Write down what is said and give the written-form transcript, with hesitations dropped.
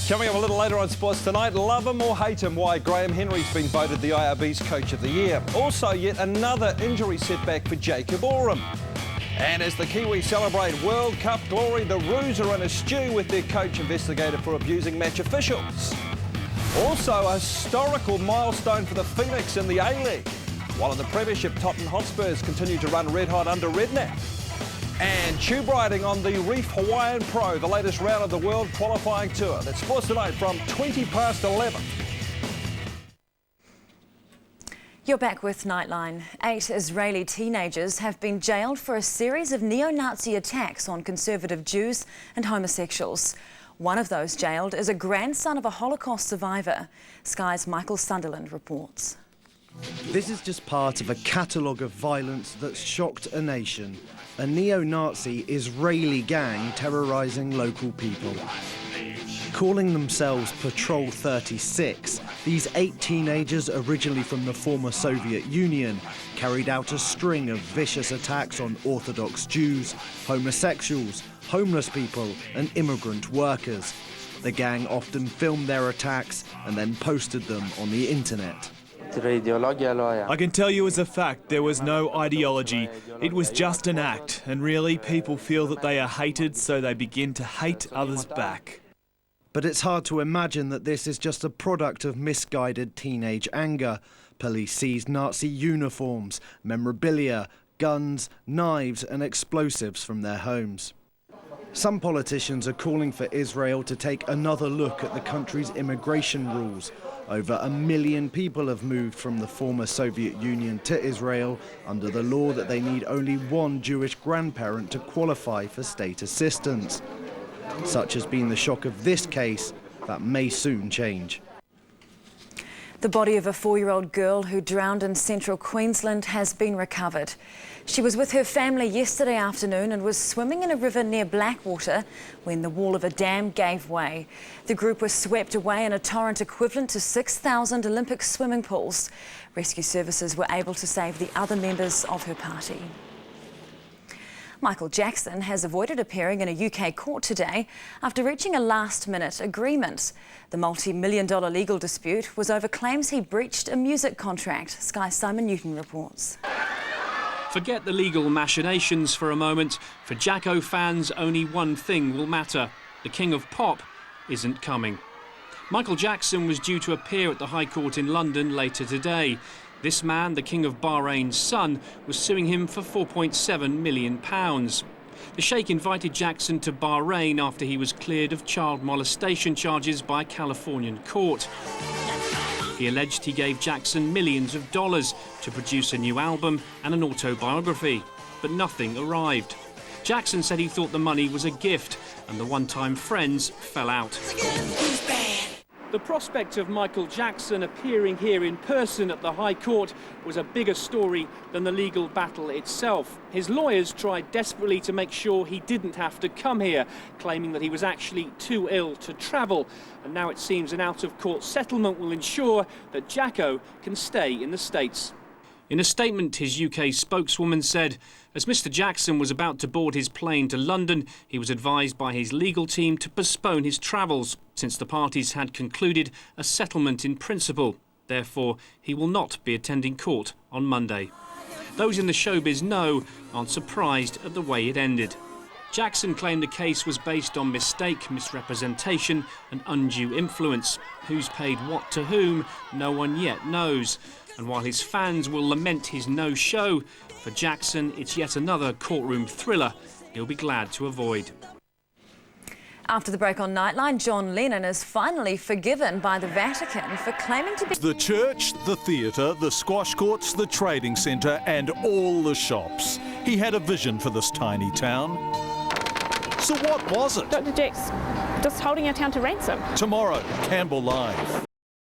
Coming up a little later on Sports Tonight, love him or hate him, why Graham Henry's been voted the IRB's Coach of the Year. Also, yet another injury setback for Jacob Oram. And as the Kiwis celebrate World Cup glory, the Roos are in a stew with their coach investigated for abusing match officials. Also, a historical milestone for the Phoenix in the A-League, while in the Premiership, Tottenham Hotspurs continue to run red hot under Redknapp. And tube riding on the Reef Hawaiian Pro, the latest round of the World Qualifying Tour. That's Sports Tonight from 11:20. You're back with Nightline. 8 Israeli teenagers have been jailed for a series of neo-Nazi attacks on conservative Jews and homosexuals. One of those jailed is a grandson of a Holocaust survivor. Sky's Michael Sunderland reports. This is just part of a catalogue of violence that's shocked a nation. A neo-Nazi Israeli gang terrorising local people. Calling themselves Patrol 36, these 8 teenagers, originally from the former Soviet Union, carried out a string of vicious attacks on Orthodox Jews, homosexuals, homeless people and immigrant workers. The gang often filmed their attacks and then posted them on the internet. I can tell you as a fact, there was no ideology. It was just an act, and really people feel that they are hated, so they begin to hate others back. But it's hard to imagine that this is just a product of misguided teenage anger. Police seized Nazi uniforms, memorabilia, guns, knives and explosives from their homes. Some politicians are calling for Israel to take another look at the country's immigration rules. Over 1 million people have moved from the former Soviet Union to Israel under the law that they need only one Jewish grandparent to qualify for state assistance. Such has been the shock of this case, that may soon change. The body of a 4-year-old girl who drowned in central Queensland has been recovered. She was with her family yesterday afternoon and was swimming in a river near Blackwater when the wall of a dam gave way. The group was swept away in a torrent equivalent to 6,000 Olympic swimming pools. Rescue services were able to save the other members of her party. Michael Jackson has avoided appearing in a UK court today after reaching a last-minute agreement. The multi-million-dollar legal dispute was over claims he breached a music contract. Sky's Simon Newton reports. Forget the legal machinations for a moment. For Jacko fans, only one thing will matter. The King of Pop isn't coming. Michael Jackson was due to appear at the High Court in London later today. This man, the King of Bahrain's son, was suing him for £4.7 million. The Sheikh invited Jackson to Bahrain after he was cleared of child molestation charges by a Californian court. He alleged he gave Jackson millions of dollars to produce a new album and an autobiography, but nothing arrived. Jackson said he thought the money was a gift and the one-time friends fell out. The prospect of Michael Jackson appearing here in person at the High Court was a bigger story than the legal battle itself. His lawyers tried desperately to make sure he didn't have to come here, claiming that he was actually too ill to travel. And now it seems an out-of-court settlement will ensure that Jacko can stay in the States. In a statement, his UK spokeswoman said, as Mr. Jackson was about to board his plane to London, he was advised by his legal team to postpone his travels, since the parties had concluded a settlement in principle. Therefore, he will not be attending court on Monday. Those in the showbiz know aren't surprised at the way it ended. Jackson claimed the case was based on mistake, misrepresentation and undue influence. Who's paid what to whom, no one yet knows. And while his fans will lament his no-show, for Jackson it's yet another courtroom thriller he'll be glad to avoid. After the break on Nightline, John Lennon is finally forgiven by the Vatican for claiming to be... The church, the theatre, the squash courts, the trading centre and all the shops. He had a vision for this tiny town. So what was it? Dr. Jack's just holding our town to ransom. Tomorrow, Campbell Live.